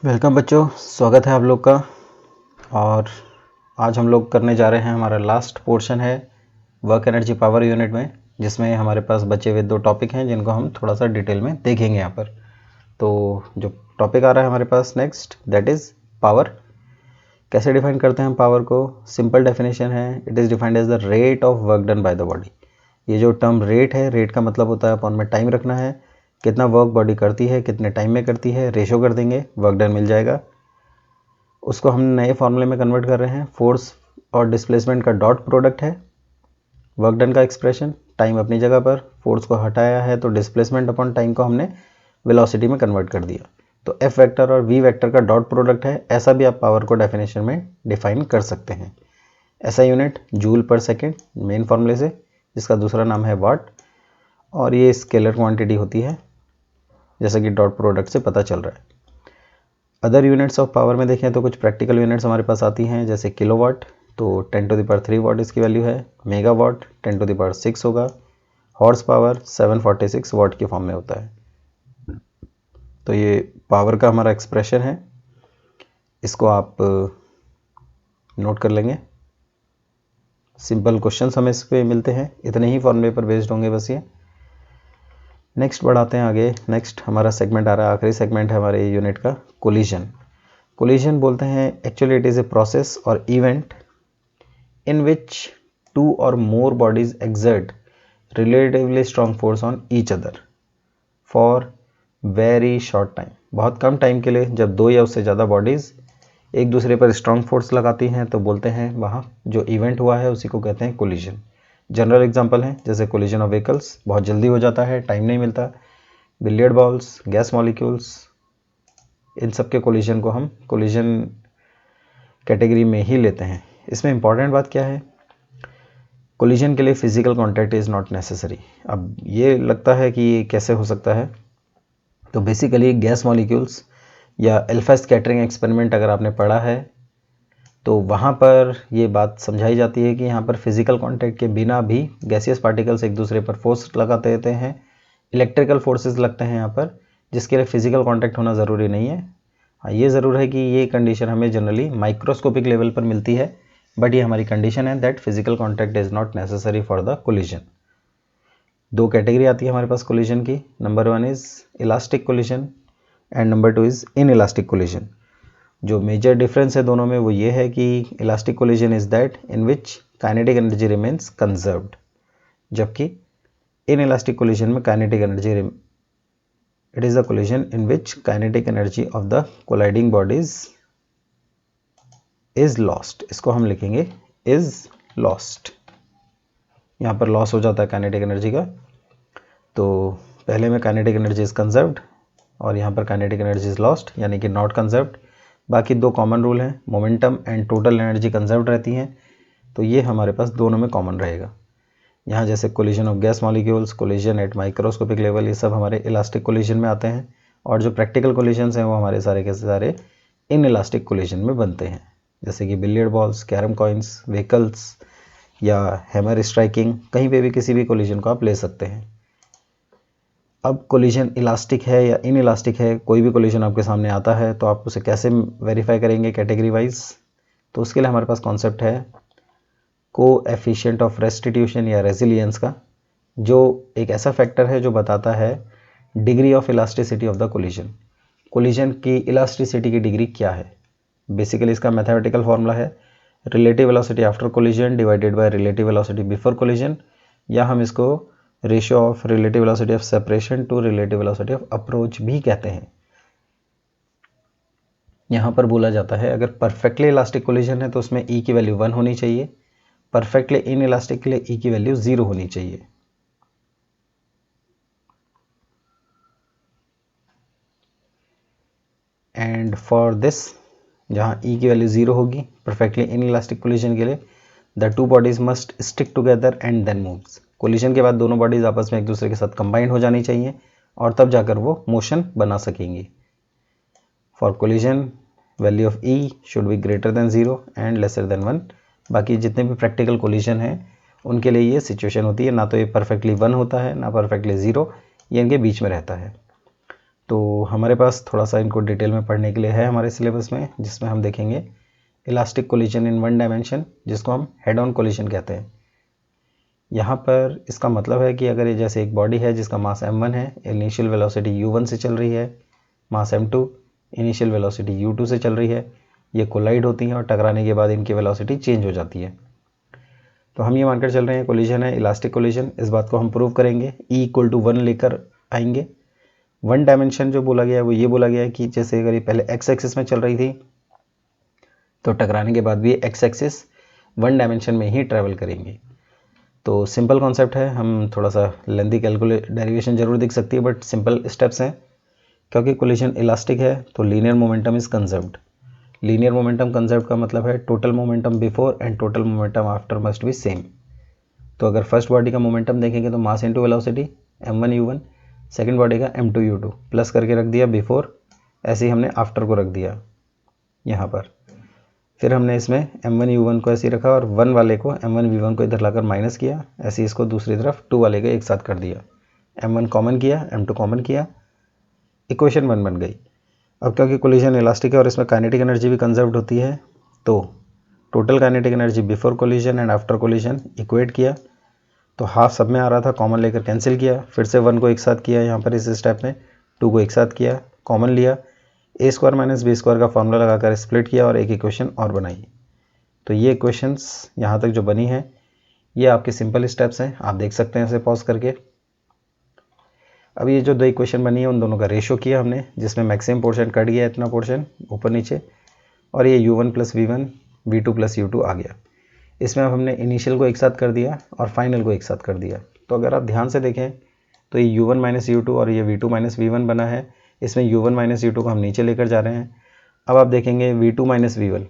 Welcome बच्चों, स्वागत है आप लोग का। और आज हम लोग करने जा रहे हैं, हमारा लास्ट पोर्शन है वर्क एनर्जी पावर यूनिट में, जिसमें हमारे पास बचे हुए 2 टॉपिक हैं जिनको हम थोड़ा सा डिटेल में देखेंगे यहाँ पर। तो जो टॉपिक आ रहा है हमारे पास नेक्स्ट, दैट इज़ पावर। कैसे डिफाइन करते हैं हम पावर को? सिंपल डेफिनेशन है, it is defined as the rate of work done by the body. ये जो टर्म रेट है, रेट का मतलब होता है अपॉन में टाइम रखना है, कितना वर्क बॉडी करती है, कितने टाइम में करती है, रेशो कर देंगे, वर्क डन मिल जाएगा। उसको हम नए फॉर्मूले में कन्वर्ट कर रहे हैं। फोर्स और डिस्प्लेसमेंट का डॉट प्रोडक्ट है वर्क डन का एक्सप्रेशन। टाइम अपनी जगह पर, फोर्स को हटाया है तो डिस्प्लेसमेंट अपॉन टाइम को हमने वेलोसिटी में कन्वर्ट कर दिया। तो एफ वेक्टर और वी वेक्टर का डॉट प्रोडक्ट है। ऐसा भी आप पावर को डेफिनेशन में डिफाइन कर सकते हैं। ऐसा यूनिट जूल पर सेकेंड मेन फॉर्मूले से, जिसका दूसरा नाम है वाट, और ये स्केलर क्वांटिटी होती है जैसा कि डॉट प्रोडक्ट से पता चल रहा है। अदर यूनिट्स ऑफ पावर में देखें तो कुछ प्रैक्टिकल यूनिट्स हमारे पास आती हैं, जैसे किलोवाट, तो 10⁻³ वाट इसकी वैल्यू है। मेगावाट 10⁻6 होगा। हॉर्स पावर 746 वाट के फॉर्म में होता है। तो ये पावर का हमारा एक्सप्रेशन है, इसको आप नोट कर लेंगे। सिंपल क्वेश्चंस हमें इस पे मिलते हैं, इतने ही फॉर्मूले पर बेस्ड होंगे बस ये। नेक्स्ट बढ़ाते हैं आगे। नेक्स्ट हमारा सेगमेंट आ रहा है, आखिरी सेगमेंट है हमारे यूनिट का, कोलिजन। कोलिजन बोलते हैं, actually it is a process और event in which 2 or more bodies exert relatively strong force on each other for very short time। बहुत कम टाइम के लिए जब 2 या उससे ज़्यादा बॉडीज़ एक दूसरे पर स्ट्रॉन्ग फोर्स लगाती हैं तो बोलते हैं वहाँ जो इवेंट हुआ है उसी को कहते हैं कोलिजन। जनरल एग्जांपल हैं जैसे कोलिजन ऑफ व्हीकल्स, बहुत जल्दी हो जाता है, टाइम नहीं मिलता। बिलियर्ड बॉल्स, गैस मॉलिक्यूल्स, इन सब के कोलिजन को हम कोलिजन कैटेगरी में ही लेते हैं। इसमें इंपॉर्टेंट बात क्या है, कोलिजन के लिए physical contact is not necessary. अब ये लगता है कि ये कैसे हो सकता है, तो बेसिकली गैस मॉलिक्यूल्स या अल्फा स्कैटरिंग एक्सपेरिमेंट अगर आपने पढ़ा है तो वहाँ पर ये बात समझाई जाती है कि यहाँ पर फिजिकल कांटेक्ट के बिना भी गैसियस पार्टिकल्स एक दूसरे पर फोर्स लगाते रहते हैं, इलेक्ट्रिकल फोर्सेस लगते हैं यहाँ पर, जिसके लिए फिजिकल कांटेक्ट होना ज़रूरी नहीं है। हाँ, ये ज़रूर है कि ये कंडीशन हमें जनरली माइक्रोस्कोपिक लेवल पर मिलती है, बट ये हमारी कंडीशन है that physical contact is not necessary for the collision. 2 category आती है हमारे पास कोलिजन की। Number 1 is elastic collision and number 2 is in elastic collision. जो मेजर डिफरेंस है दोनों में वो ये है कि elastic collision is that in which kinetic energy remains conserved, जबकि इन इलास्टिक कोलिजन में kinetic energy, it is the collision in which kinetic energy of the colliding bodies is lost. इसको हम लिखेंगे इज लॉस्ट। यहाँ पर loss हो जाता है काइनेटिक एनर्जी का, तो पहले में काइनेटिक एनर्जी इज कंजर्व्ड और यहाँ पर काइनेटिक एनर्जी इज लॉस्ट, यानी कि नॉट कंजर्व्ड। बाकी 2 कॉमन रूल हैं, momentum and total energy conserved रहती हैं, तो ये हमारे पास दोनों में कॉमन रहेगा। यहाँ जैसे collision of gas molecules, collision at microscopic level, ये सब हमारे इलास्टिक कोलिजन में आते हैं, और जो प्रैक्टिकल कोलिजन्स हैं वो हमारे सारे के सारे इन इलास्टिक कोलिजन में बनते हैं, जैसे कि billiard balls, carrom coins, vehicles या हैमर स्ट्राइकिंग, कहीं पे भी किसी भी कोलिजन को आप ले सकते हैं। अब कोलिजन इलास्टिक है या इन इलास्टिक है, कोई भी कोलिजन आपके सामने आता है तो आप उसे कैसे वेरीफाई करेंगे कैटेगरी वाइज, तो उसके लिए हमारे पास कॉन्सेप्ट है कोएफिशिएंट ऑफ रेस्टिट्यूशन या रेजिलियंस का, जो एक ऐसा फैक्टर है जो बताता है degree of elasticity of the collision. Collision की इलास्टिसिटी की डिग्री क्या है? बेसिकली इसका मैथमेटिकल फॉर्मूला है relative velocity after collision divided by relative velocity before collision, या हम इसको ratio of relative velocity of separation to relative velocity of approach भी कहते हैं। यहाँ पर बोला जाता है अगर परफेक्टली इलास्टिक कोलिजन है तो उसमें ई की वैल्यू 1 होनी चाहिए, परफेक्टली इन इलास्टिक के लिए ई की वैल्यू 0 होनी चाहिए। एंड फॉर दिस, जहाँ ई की वैल्यू 0 होगी परफेक्टली इन इलास्टिक कोलिजन के लिए, the 2 bodies must stick together and then moves. Collision के बाद दोनों बॉडीज आपस में एक दूसरे के साथ कंबाइंड हो जानी चाहिए और तब जाकर वो मोशन बना सकेंगी। For collision value of E should be greater than 0 and lesser than 1। बाकी जितने भी प्रैक्टिकल कोलिजन हैं उनके लिए ये सिचुएशन होती है, ना तो ये परफेक्टली 1 होता है ना परफेक्टली 0, ये इनके बीच में रहता है। तो हमारे पास थोड़ा सा इनको डिटेल में पढ़ने के लिए है हमारे सिलेबस में, जिसमें हम देखेंगे elastic collision in one dimension, जिसको हम हेड ऑन कोलिजन कहते हैं। यहाँ पर इसका मतलब है कि अगर ये जैसे एक बॉडी है जिसका मास m1 है, इनिशियल वेलोसिटी u1 से चल रही है, मास m2 इनिशियल वेलोसिटी u2 से चल रही है, ये कोलाइड होती हैं और टकराने के बाद इनकी वेलोसिटी चेंज हो जाती है। तो हम ये मानकर चल रहे हैं कोलिजन है इलास्टिक कोलिजन। इस बात को हम प्रूव करेंगे, E=1 लेकर आएंगे। वन डायमेंशन जो बोला गया है वो ये बोला गया है कि जैसे अगर ये पहले एक्स एक्सिस में चल रही थी तो टकराने के बाद भी एक्स एक्सिस वन डायमेंशन में ही ट्रैवल करेंगे। तो सिंपल कॉन्सेप्ट है, हम थोड़ा सा लेंथी डेरिवेशन जरूर दिख सकती है बट सिंपल स्टेप्स हैं। क्योंकि कोलिजन इलास्टिक है तो linear momentum is conserved. Linear momentum conserve का मतलब है total momentum before and total momentum after must be same. तो अगर फर्स्ट बॉडी का मोमेंटम देखेंगे तो mass into velocity m1 u1, second body का m2 u2 प्लस करके रख दिया बिफोर, ऐसे ही हमने आफ्टर को रख दिया यहाँ पर। फिर हमने इसमें m1 u1 को ऐसे ही रखा और 1 वाले को m1 v1 को इधर लाकर माइनस किया, ऐसे इसको दूसरी तरफ 2 वाले को एक साथ कर दिया, m1 कॉमन किया, m2 कॉमन किया, इक्वेशन 1 बन गई। अब क्योंकि कोलिजन इलास्टिक है और इसमें काइनेटिक एनर्जी भी कंजर्व्ड होती है, तो total kinetic energy before collision and after collision equate किया तो हाफ सब में आ रहा था, कॉमन लेकर कैंसिल किया, फिर से 1 को एक साथ किया यहाँ पर इस स्टेप में, 2 को एक साथ किया, कॉमन लिया, a² माइनस b² का फॉर्मूला लगाकर स्प्लिट किया और एक इक्वेशन और बनाई। तो ये इक्वेशंस यहाँ तक जो बनी है ये आपके सिंपल स्टेप्स हैं, आप देख सकते हैं इसे पॉज करके। अब ये जो दो इक्वेशन बनी है उन दोनों का रेशो किया हमने, जिसमें मैक्सिमम पोर्शन कट गया इतना पोर्शन ऊपर नीचे, और ये u1 plus v1 v2 plus u2 आ गया। इसमें अब हमने इनिशियल को एक साथ कर दिया और फाइनल को एक साथ कर दिया। तो अगर आप ध्यान से देखें तो ये u1 माइनस u2 और ये v2 माइनस v1 बना है। इसमें u1 माइनस u2 को हम नीचे लेकर जा रहे हैं। अब आप देखेंगे v2 माइनस v1,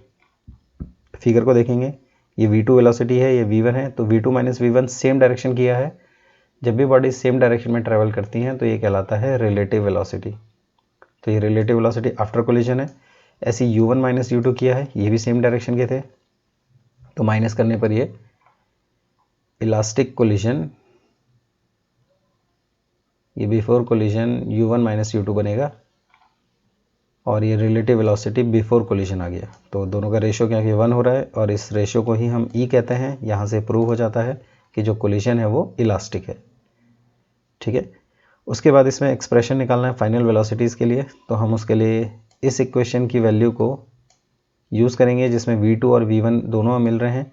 फिगर को देखेंगे, ये v2 वेलोसिटी है, ये v1 है, तो v2 minus v1 same direction किया है। जब भी बॉडी सेम डायरेक्शन में ट्रैवल करती हैं तो ये कहलाता है रिलेटिव वेलोसिटी। तो ये रिलेटिव वेलोसिटी आफ्टर कोलिजन है। ऐसे u1 माइनस u2 किया है, ये भी सेम डायरेक्शन के थे, तो माइनस करने पर ये इलास्टिक कोलिजन, ये before collision u1 minus u2 बनेगा और ये रिलेटिव वेलोसिटी बिफोर कोलिजन आ गया। तो दोनों का रेशो क्या कि 1 हो रहा है और इस रेशो को ही हम E कहते हैं। यहाँ से प्रूव हो जाता है कि जो कोलिजन है वो इलास्टिक है। ठीक है, उसके बाद इसमें एक्सप्रेशन निकालना है फाइनल वेलोसिटीज़ के लिए, तो हम उसके लिए इस इक्वेशन की वैल्यू को यूज़ करेंगे जिसमें v2 और v1 दोनों मिल रहे हैं।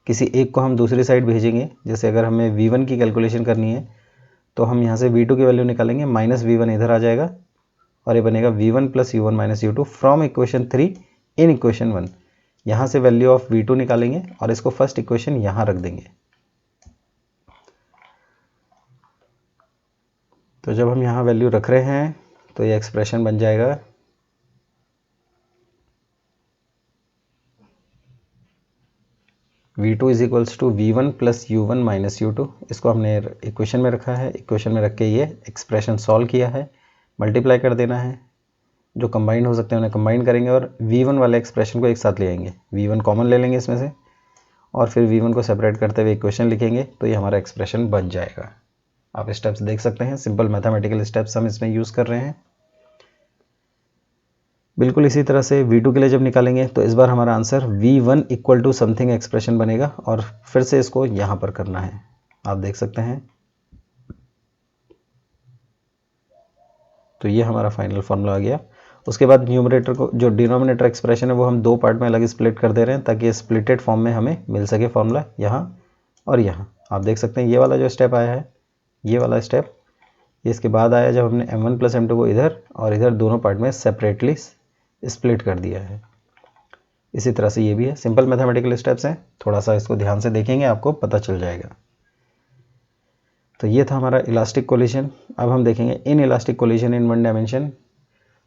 किसी एक को हम दूसरी साइड भेजेंगे, जैसे अगर हमें v1 की कैलकुलेशन करनी है तो हम यहाँ से v2 की वैल्यू निकालेंगे, माइनस v1 इधर आ जाएगा और ये बनेगा v1 plus u1 minus u2 from equation 3 in equation 1। यहाँ से वैल्यू ऑफ v2 निकालेंगे और इसको फर्स्ट इक्वेशन यहाँ रख देंगे। तो जब हम यहाँ वैल्यू रख रहे हैं तो ये एक्सप्रेशन बन जाएगा v2 is equals to v1 plus u1 minus u2। इसको हमने इक्वेशन में रखा है, इक्वेशन में रख के ये एक्सप्रेशन सॉल्व किया है, मल्टीप्लाई कर देना है, जो कंबाइन हो सकते हैं उन्हें कंबाइन करेंगे और v1 वाले एक्सप्रेशन को एक साथ ले आएंगे, v1 कॉमन ले लेंगे इसमें से और फिर v1 को सेपरेट करते हुए इक्वेशन लिखेंगे, तो ये हमारा एक्सप्रेशन बन जाएगा। आप स्टेप्स देख सकते हैं, सिंपल मैथमेटिकल स्टेप्स हम इसमें यूज़ कर रहे हैं। बिल्कुल इसी तरह से v2 के लिए जब निकालेंगे तो इस बार हमारा answer v1 equal to something expression बनेगा और फिर से इसको यहाँ पर करना है, आप देख सकते हैं। तो ये हमारा फाइनल फॉर्मूला आ गया। उसके बाद न्यूमरेटर को, जो डिनोमिनेटर एक्सप्रेशन है वो हम दो पार्ट में अलग स्प्लिट कर दे रहे हैं ताकि स्प्लिटेड फॉर्म में हमें मिल सके फॉर्मूला यहाँ और यहाँ। आप देख सकते हैं ये वाला जो स्टेप आया है, ये वाला स्टेप ये इसके बाद आया जब हमने m1 प्लस m2 को इधर और इधर दोनों पार्ट में सेपरेटली स्प्लिट कर दिया है। इसी तरह से ये भी है, सिंपल मैथमेटिकल स्टेप्स हैं, थोड़ा सा इसको ध्यान से देखेंगे आपको पता चल जाएगा। तो ये था हमारा इलास्टिक कोलिजन। अब हम देखेंगे in elastic collision in one dimension.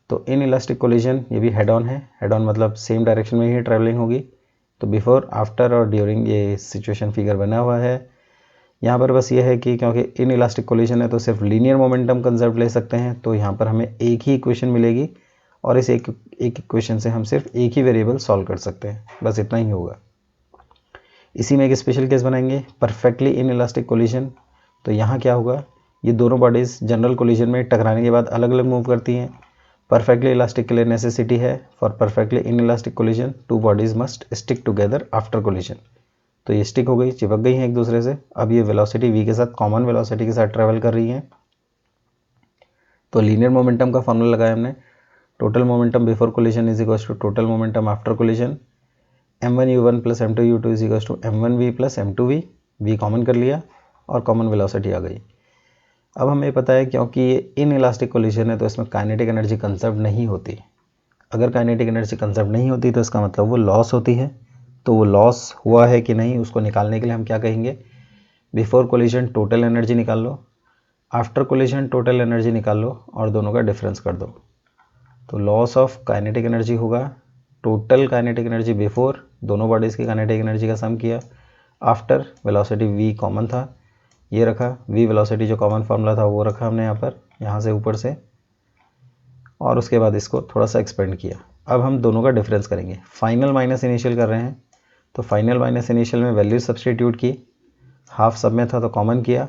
तो इन इलास्टिक कोलिजन ये भी हेड ऑन है, हेड ऑन मतलब सेम डायरेक्शन में ही ट्रैवलिंग होगी। तो बिफोर, आफ्टर और ड्यूरिंग ये सिचुएशन फिगर बना हुआ है। यहाँ पर बस ये है कि क्योंकि इन इलास्टिक कोलिजन है तो सिर्फ लीनियर मोमेंटम कंजर्व ले सकते हैं, तो यहाँ पर हमें एक ही इक्वेशन मिलेगी और इस एक इक्वेशन से हम सिर्फ एक ही वेरिएबल सॉल्व कर सकते हैं, बस इतना ही होगा। इसी में एक स्पेशल केस बनाएंगे परफेक्टली इन इलास्टिक कोलिजन। तो यहाँ क्या होगा, ये दोनों बॉडीज़ जनरल कोलिजन में टकराने के बाद अलग अलग मूव करती हैं। परफेक्टली इलास्टिक के लिए नेसेसिटी है for perfectly in elastic collision 2 bodies must stick together after collision. तो ये स्टिक हो गई, चिपक गई हैं एक दूसरे से। अब ये वेलोसिटी v के साथ कॉमन वेलोसिटी के साथ ट्रेवल कर रही हैं। तो लीनियर मोमेंटम का फॉर्मूला लगाया हमने, total momentum before collision is equals to total momentum after collision, m1u1 plus m2u2 is equals to m1v plus m2v। v common कर लिया और कॉमन वेलोसिटी आ गई। अब हमें पता है क्योंकि ये इन इलास्टिक कोलिजन है तो इसमें काइनेटिक एनर्जी कंजर्व नहीं होती। अगर काइनेटिक एनर्जी कंजर्व नहीं होती तो इसका मतलब वो लॉस होती है। तो वो लॉस हुआ है कि नहीं उसको निकालने के लिए हम क्या कहेंगे, बिफोर कोलिजन टोटल एनर्जी निकाल लो, आफ्टर कोलिजन टोटल एनर्जी निकाल लो और दोनों का डिफरेंस कर दो। तो लॉस ऑफ काइनेटिक एनर्जी होगा टोटल काइनेटिक एनर्जी बिफोर, दोनों बॉडीज़ की काइनेटिक एनर्जी का सम किया, आफ्टर वेलोसिटी v कॉमन था ये रखा, v वेलोसिटी जो कॉमन फार्मूला था वो रखा हमने यहाँ से ऊपर से, और उसके बाद इसको थोड़ा सा एक्सपेंड किया। अब हम दोनों का डिफरेंस करेंगे। फाइनल माइनस इनिशियल कर रहे हैं तो फाइनल माइनस इनिशियल में वैल्यू सब्सटीट्यूट की, हाफ सब में था तो कॉमन किया,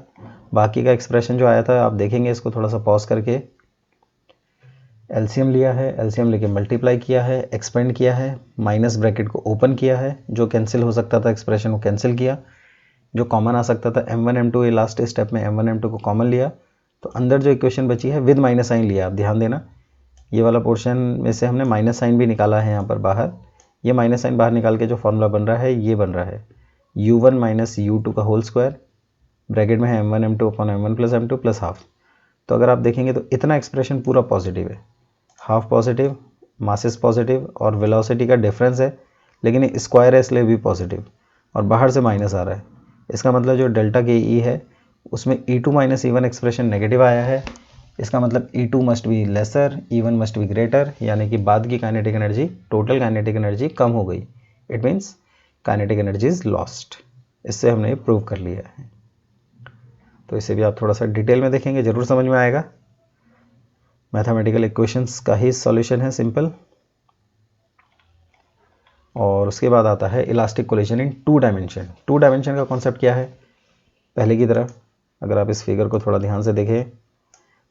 बाकी का एक्सप्रेशन जो आया था आप देखेंगे इसको थोड़ा सा पॉज करके। एलसीएम लिया है, एलसीएम लेके मल्टीप्लाई किया है, एक्सपेंड किया है, माइनस ब्रैकेट को ओपन किया है, जो कैंसिल हो सकता था एक्सप्रेशन को कैंसिल किया, जो कॉमन आ सकता था m1 m2, ये लास्ट स्टेप में m1 m2 को कॉमन लिया। तो अंदर जो इक्वेशन बची है विद माइनस साइन लिया। आप ध्यान देना ये वाला पोर्शन में से हमने माइनस साइन भी निकाला है यहाँ पर बाहर। ये माइनस साइन बाहर निकाल के जो फॉर्मूला बन रहा है ये बन रहा है u1 माइनस u2 का होल स्क्वायर, ब्रैकेट में है m1 m2 upon m1 plus m2 plus half. तो अगर आप देखेंगे तो इतना एक्सप्रेशन पूरा पॉजिटिव है, हाफ पॉजिटिव, मासेस पॉजिटिव और वेलोसिटी का डिफरेंस है, लेकिन ये स्क्वायर है इसलिए भी पॉजिटिव और बाहर से माइनस आ रहा है। इसका मतलब जो डेल्टा के ई है उसमें E2 minus E1 expression negative आया है। इसका मतलब E2 must be lesser, E1 must be greater, यानी कि बाद की kinetic energy, total kinetic energy कम हो गई। It means kinetic energy is lost. इससे हमने प्रूव कर लिया है। तो इसे भी आप थोड़ा सा डिटेल में देखेंगे, ज़रूर समझ में आएगा। मैथमेटिकल इक्वेशंस का ही सॉल्यूशन है, सिंपल। और उसके बाद आता है इलास्टिक कोलिजन इन 2 डायमेंशन। 2 डायमेंशन का कॉन्सेप्ट क्या है, पहले की तरह अगर आप इस फिगर को थोड़ा ध्यान से देखें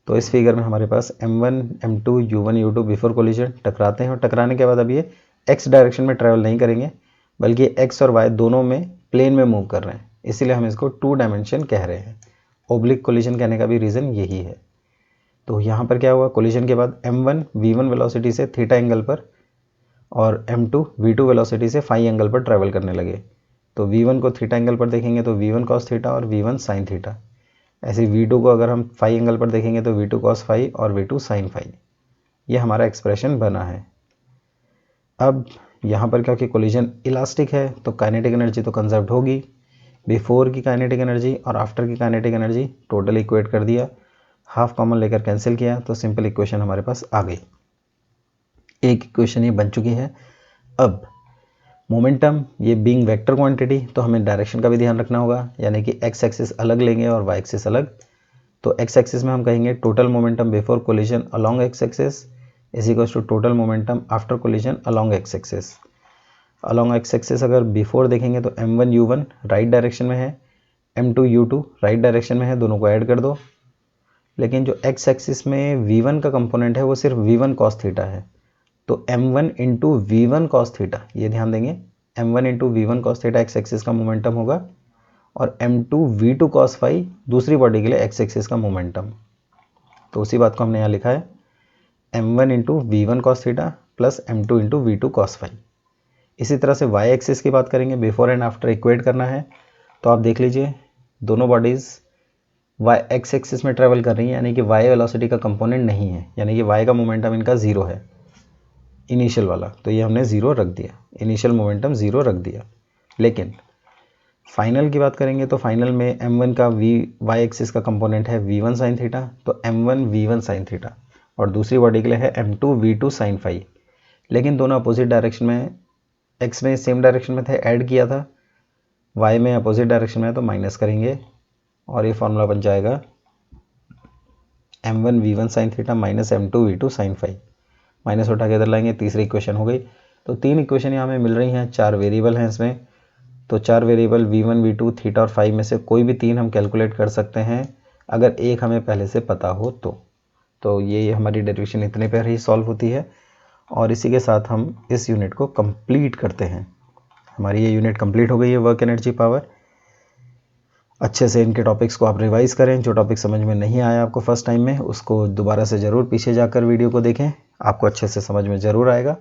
तो इस फिगर में हमारे पास m1 m2 u1 u2 before collision टकराते हैं और टकराने के बाद अब ये x डायरेक्शन में ट्रैवल नहीं करेंगे बल्कि x और y दोनों में प्लेन में मूव कर रहे हैं, इसीलिए हम इसको 2 डायमेंशन कह रहे हैं। ओब्लिक कोलिजन कहने का भी रीज़न यही है। तो यहाँ पर क्या हुआ, कोलिजन के बाद m1 v1 वेलोसिटी से थीटा एंगल पर और m2 v2 वेलोसिटी से फाई एंगल पर ट्रैवल करने लगे। तो v1 को थीटा एंगल पर देखेंगे तो v1 cos थीटा और v1 sin थीटा। ऐसे v2 को अगर हम फाई एंगल पर देखेंगे तो v2 cos फाई और v2 sin फाई। ये हमारा एक्सप्रेशन बना है। अब यहाँ पर क्योंकि कोलिजन इलास्टिक है तो काइनेटिक एनर्जी तो कंजर्व होगी। बिफोर की काइनेटिक एनर्जी और आफ्टर की काइनेटिक एनर्जी टोटल इक्वेट कर दिया, हाफ कॉमन लेकर कैंसिल किया, तो सिंपल इक्वेशन हमारे पास आ गई। एक इक्वेशन ये बन चुकी है। अब मोमेंटम, ये बीइंग वेक्टर क्वांटिटी तो हमें डायरेक्शन का भी ध्यान रखना होगा, यानी कि एक्स एक्सिस अलग लेंगे और वाई एक्सिस अलग। तो एक्स एक्सिस में हम कहेंगे total momentum before collision along x axis is equals to total momentum after collision along x axis. Along x axis अगर बिफोर देखेंगे तो m1 u1 राइट डायरेक्शन में है, m2 u2 राइट डायरेक्शन में है, दोनों को ऐड कर दो। लेकिन जो एक्स एक्सिस में v1 का कंपोनेंट है वो सिर्फ v1 cos थीटा है। तो m1 into v1 cos theta, ये ध्यान देंगे, m1 into v1 cos theta x axis का मोमेंटम होगा और m2 v2 cos फाई दूसरी बॉडी के लिए एक्स एक्सिस का मोमेंटम। तो उसी बात को हमने यहाँ लिखा है m1 into v1 cos theta plus m2 into v2 cos phi. इसी तरह से y एक्सिस की बात करेंगे, बिफोर एंड आफ्टर इक्वेट करना है। तो आप देख लीजिए दोनों बॉडीज़ y एक्स एक्सिस में ट्रेवल कर रही है, यानी कि y वेलोसिटी का कंपोनेंट नहीं है, यानी कि y का मोमेंटम इनका ज़ीरो है इनिशियल वाला। तो ये हमने ज़ीरो रख दिया, इनिशियल मोमेंटम ज़ीरो रख दिया। लेकिन फाइनल की बात करेंगे तो फाइनल में m1 का y एक्सिस का कंपोनेंट है v1 sin थीटा, तो m1 v1 sin थीटा और दूसरी बॉडी के लिए है m2 v2 sin फाई। लेकिन दोनों अपोजिट डायरेक्शन में, x में सेम डायरेक्शन में थे, ऐड किया था, y में अपोजिट डायरेक्शन में है तो माइनस करेंगे और ये फॉर्मूला बन जाएगा m1 v1 sin theta minus m2 v2 sin phi. Minus उठा के इधर लाएंगे, तीसरी इक्वेशन हो गई। तो 3 इक्वेशन यहाँ हमें मिल रही हैं, 4 वेरिएबल हैं इसमें। तो 4 वेरिएबल v1 v2 थीटा और फाई में से कोई भी 3 हम कैलकुलेट कर सकते हैं अगर एक हमें पहले से पता हो तो ये हमारी डेरिवेशन इतने पर ही सॉल्व होती है। और इसी के साथ हम इस यूनिट को कंप्लीट करते हैं। हमारी ये यूनिट कंप्लीट हो गई है, वर्क एनर्जी पावर। अच्छे से इनके टॉपिक्स को आप रिवाइज करें। जो टॉपिक समझ में नहीं आया आपको फर्स्ट टाइम में, उसको दोबारा से ज़रूर पीछे जाकर वीडियो को देखें, आपको अच्छे से समझ में ज़रूर आएगा।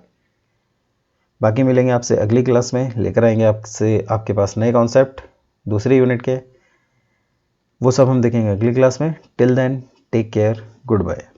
बाकी मिलेंगे आपसे अगली क्लास में, लेकर आएंगे आपके पास नए कॉन्सेप्ट दूसरी यूनिट के। वो सब हम देखेंगे अगली क्लास में। Till then take care, good bye.